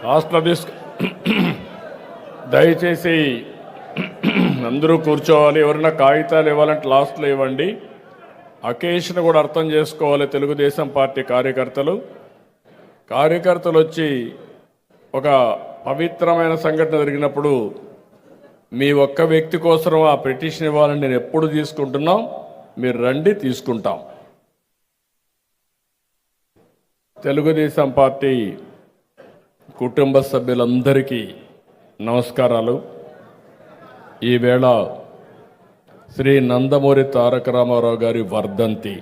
లాస్ట్లో దయచేసి అందరూ కూర్చోవాలి. ఎవరైనా కాగితాలు ఇవ్వాలంటే లాస్ట్లో ఇవ్వండి. అకేషన్ కూడా అర్థం చేసుకోవాలి. తెలుగుదేశం పార్టీ కార్యకర్తలు వచ్చి ఒక పవిత్రమైన సంఘటన జరిగినప్పుడు మీ ఒక్క వ్యక్తి కోసం ఆ పిటిషన్ ఇవ్వాలని నేను ఎప్పుడు తీసుకుంటున్నాం. మీరు రండి, తీసుకుంటాం. తెలుగుదేశం పార్టీ కుటుంబ సభ్యులందరికీ నమస్కారాలు. ఈవేళ శ్రీ నందమూరి తారక రామారావు గారి వర్ధంతి.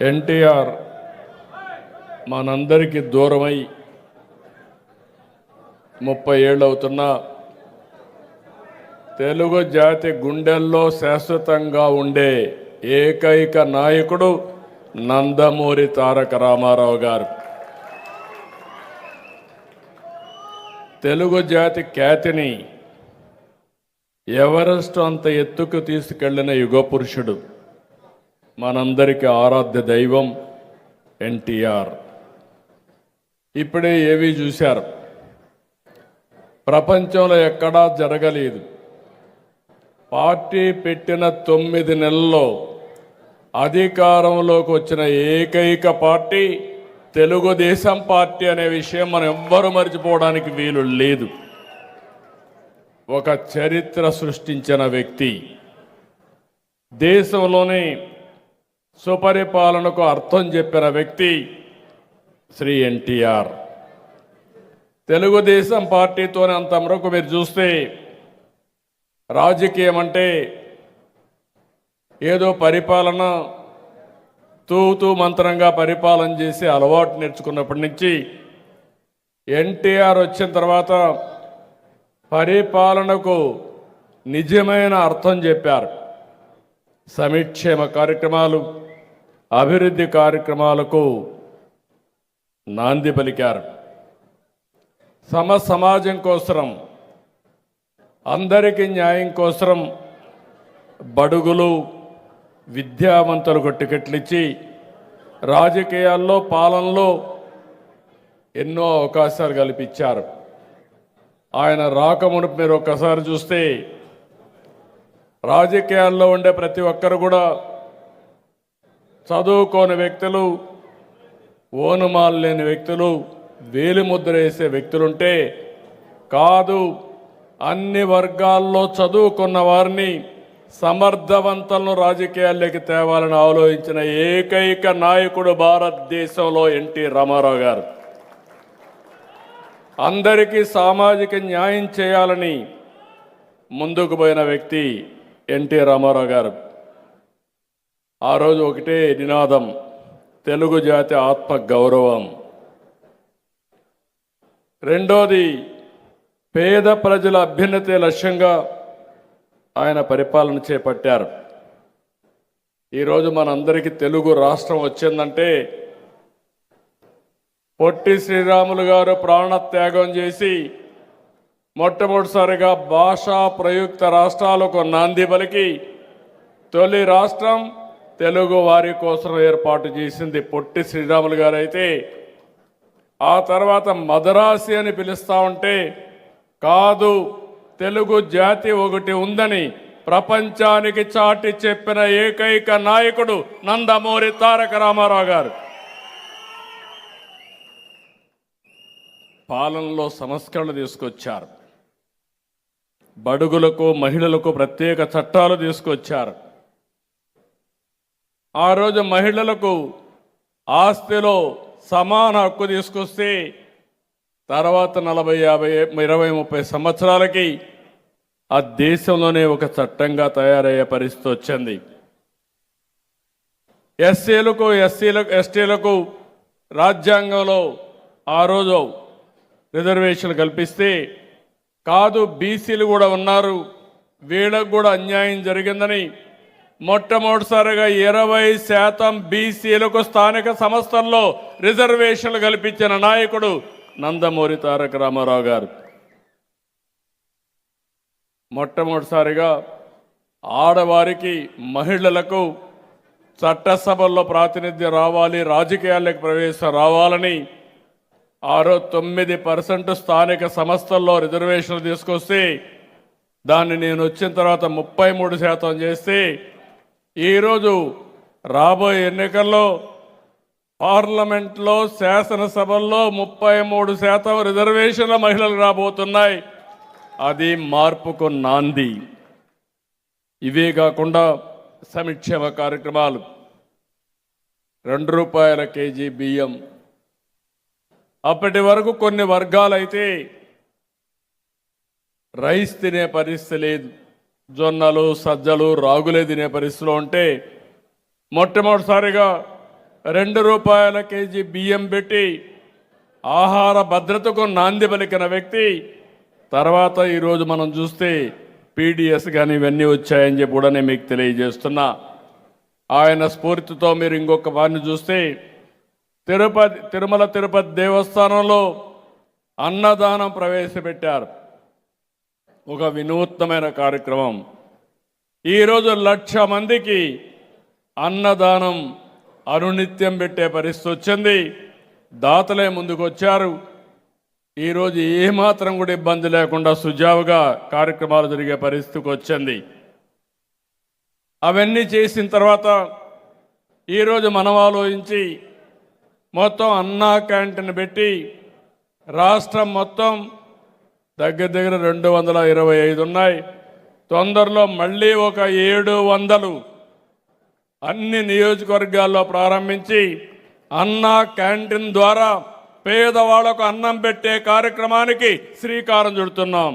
ఎన్టీఆర్ మనందరికీ దూరమై 30 ఏళ్ళు అవుతున్నా తెలుగు జాతి గుండెల్లో శాశ్వతంగా ఉండే ఏకైక నాయకుడు నందమూరి తారక రామారావు గారు. తెలుగు జాతి ఖ్యాతిని ఎవరెస్ట్ అంత ఎత్తుకు తీసుకెళ్లిన యుగ పురుషుడు, మనందరికీ ఆరాధ్య దైవం ఎన్టీఆర్. ఇప్పుడే ఏవి చూశారు, ప్రపంచంలో ఎక్కడా జరగలేదు. పార్టీ పెట్టిన 9 నెలల్లో అధికారంలోకి వచ్చిన ఏకైక పార్టీ తెలుగుదేశం పార్టీ అనే విషయం మనం ఎవ్వరూ మర్చిపోవడానికి వీలు లేదు. ఒక చరిత్ర సృష్టించిన వ్యక్తి, దేశంలోనే సుపరిపాలనకు అర్థం చెప్పిన వ్యక్తి శ్రీ ఎన్టీఆర్. తెలుగుదేశం పార్టీతోనే అంతవరకు మీరు చూస్తే రాజకీయం అంటే ఏదో పరిపాలన తూతూ మంత్రంగా పరిపాలన చేసి అలవాటు నేర్చుకున్నప్పటి నుంచి ఎన్టీఆర్ వచ్చిన తర్వాత పరిపాలనకు నిజమైన అర్థం చెప్పారు. సంక్షేమ కార్యక్రమాలు, అభివృద్ధి కార్యక్రమాలకు నాంది పలికారు. సమాజం కోసం, అందరికీ న్యాయం కోసం బడుగులు, విద్యావంతులకు టికెట్లు ఇచ్చి రాజకీయాల్లో, పాలనలో ఎన్నో అవకాశాలు కల్పించారు. ఆయన రాకమునుపు మీరు ఒక్కసారి చూస్తే రాజకీయాల్లో ఉండే ప్రతి ఒక్కరు కూడా చదువుకోని వ్యక్తులు, ఓనుమాలు లేని వ్యక్తులు, వేలిముద్ర వేసే వ్యక్తులుంటే కాదు, అన్ని వర్గాల్లో చదువుకున్న వారిని సమర్థవంతులను రాజకీయాల్లోకి తేవాలని ఆలోచించిన ఏకైక నాయకుడు భారతదేశంలో ఎన్టీ రామారావు గారు. అందరికీ సామాజిక న్యాయం చేయాలని ముందుకు పోయిన వ్యక్తి ఎన్టీ రామారావు గారు. ఆ రోజు ఒకటే నినాదం, తెలుగు జాతి ఆత్మ గౌరవం. రెండోది, పేద ప్రజల అభ్యున్నతి లక్ష్యంగా ఆయన పరిపాలన చేపట్టారు. ఈరోజు మనందరికీ తెలుగు రాష్ట్రం వచ్చిందంటే పొట్టి శ్రీరాములు గారు ప్రాణత్యాగం చేసి మొట్టమొదటిసారిగా భాషా ప్రయుక్త రాష్ట్రాలకు నాంది పలికి తొలి రాష్ట్రం తెలుగు వారి కోసం ఏర్పాటు చేసింది పొట్టి శ్రీరాములు గారు అయితే, ఆ తర్వాత మదరాసి అని పిలుస్తూ ఉంటే కాదు, తెలుగు జాతి ఒకటి ఉందని ప్రపంచానికి చాటి చెప్పిన ఏకైక నాయకుడు నందమూరి తారక రామారావు గారు. పాలనలో సంస్కరణలు తీసుకొచ్చారు. బడుగులకు, మహిళలకు ప్రత్యేక చట్టాలు తీసుకొచ్చారు. ఆ రోజు మహిళలకు ఆస్తిలో సమాన హక్కు తీసుకొస్తే తర్వాత 40, 50, 20, 30 సంవత్సరాలకి ఆ దేశంలోనే ఒక చట్టంగా తయారయ్యే పరిస్థితి వచ్చింది. ఎస్సీలకు, ఎస్టీలకు రాజ్యాంగంలో ఆ రోజు రిజర్వేషన్లు కల్పిస్తే కాదు, బీసీలు కూడా ఉన్నారు, వీళ్ళకు కూడా అన్యాయం జరిగిందని మొట్టమొదటిసారిగా 20% బీసీలకు స్థానిక సంస్థల్లో రిజర్వేషన్లు కల్పించిన నాయకుడు నందమూరి తారక రామారావు గారు. మొట్టమొదటిసారిగా ఆడవారికి, మహిళలకు చట్టసభల్లో ప్రాతినిధ్యం రావాలి, రాజకీయాలకు ప్రవేశం రావాలని ఆ రోజు 9% స్థానిక సంస్థల్లో రిజర్వేషన్లు తీసుకొస్తే దాన్ని నేను వచ్చిన తర్వాత 33% చేస్తే ఈరోజు రాబోయే ఎన్నికల్లో పార్లమెంట్లో శాసనసభల్లో 33% రిజర్వేషన్ల మహిళలు రాబోతున్నాయి. అది మార్పుకు నాంది. ఇవే కాకుండా సంక్షేమ కార్యక్రమాలు, ₹2 కేజీ బియ్యం. అప్పటి వరకు కొన్ని వర్గాలైతే రైస్ తినే పరిస్థితి లేదు, జొన్నలు సజ్జలు రాగులే తినే పరిస్థితిలో ఉంటే మొట్టమొదటిసారిగా ₹2 కేజీ బియ్యం పెట్టి ఆహార భద్రతకు నాంది పలికిన వ్యక్తి. తర్వాత ఈరోజు మనం చూస్తే పీడిఎస్ కానీ ఇవన్నీ వచ్చాయని చెప్పి కూడా నేను మీకు తెలియజేస్తున్నా. ఆయన స్ఫూర్తితో మీరు ఇంకొక వారిని చూస్తే తిరుమల తిరుపతి దేవస్థానంలో అన్నదానం ప్రవేశపెట్టారు. ఒక వినూత్నమైన కార్యక్రమం. ఈరోజు 1,00,000 మందికి అన్నదానం అనునిత్యం పెట్టే పరిస్థితి వచ్చింది. దాతలే ముందుకు వచ్చారు. ఈరోజు ఏమాత్రం కూడా ఇబ్బంది లేకుండా సుజావుగా కార్యక్రమాలు జరిగే పరిస్థితికి వచ్చింది. అవన్నీ చేసిన తర్వాత ఈరోజు మనం ఆలోచించి మొత్తం అన్నా క్యాంటీన్ పెట్టి రాష్ట్రం మొత్తం దగ్గర 225 ఉన్నాయి. తొందరలో మళ్ళీ ఒక 700 అన్ని నియోజకవర్గాల్లో ప్రారంభించి అన్నా క్యాంటీన్ ద్వారా పేదవాళ్లకు అన్నం పెట్టే కార్యక్రమానికి శ్రీకారం చుడుతున్నాం.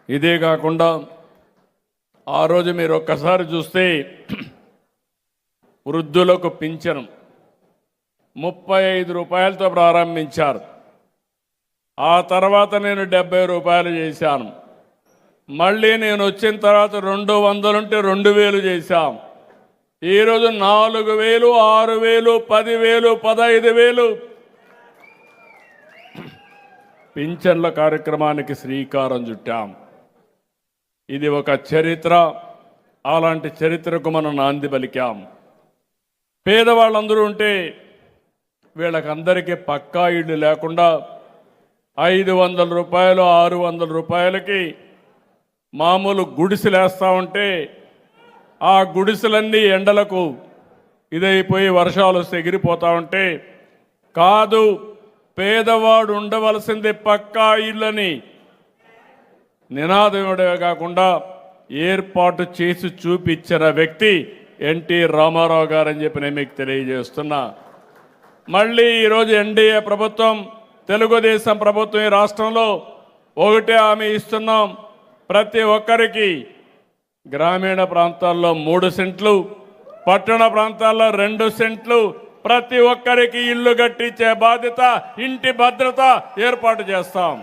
ఇదే కాకుండా ఆ రోజు మీరు ఒక్కసారి చూస్తే వృద్ధులకు పింఛను ₹35 ప్రారంభించారు. ఆ తర్వాత నేను ₹70 చేశాను. మళ్ళీ నేను వచ్చిన తర్వాత 200 ఉంటే 2000 చేశాం. ఈరోజు 4000, 6000, 10,000, 15,000 పింఛన్ల కార్యక్రమానికి శ్రీకారం చుట్టాం. ఇది ఒక చరిత్ర. అలాంటి చరిత్రకు మనం నాంది పలికాం. పేదవాళ్ళందరూ ఉంటే వీళ్ళకందరికీ పక్కా ఇళ్ళు లేకుండా ₹500, ₹600 మామూలు గుడిసెలేస్తూ ఉంటే ఆ గుడిసెలన్నీ ఎండలకు ఇదైపోయి వర్షాలు ఎగిరిపోతూ ఉంటే కాదు, పేదవాడు ఉండవలసింది పక్కా ఇళ్ళని నినాదమే కాకుండా ఏర్పాటు చేసి చూపించిన వ్యక్తి ఎన్టీ రామారావు గారని చెప్పి నేను మీకు తెలియజేస్తున్నా. మళ్ళీ ఈరోజు ఎన్డీఏ ప్రభుత్వం, తెలుగుదేశం ప్రభుత్వం ఈ రాష్ట్రంలో ఒకటే హామీ ఇస్తున్నాం. ప్రతి ఒక్కరికి గ్రామీణ ప్రాంతాల్లో 3 సెంట్లు, పట్టణ ప్రాంతాల్లో 2 సెంట్లు, ప్రతి ఒక్కరికి ఇల్లు కట్టించే బాధ్యత, ఇంటి భద్రత ఏర్పాటు చేస్తాం.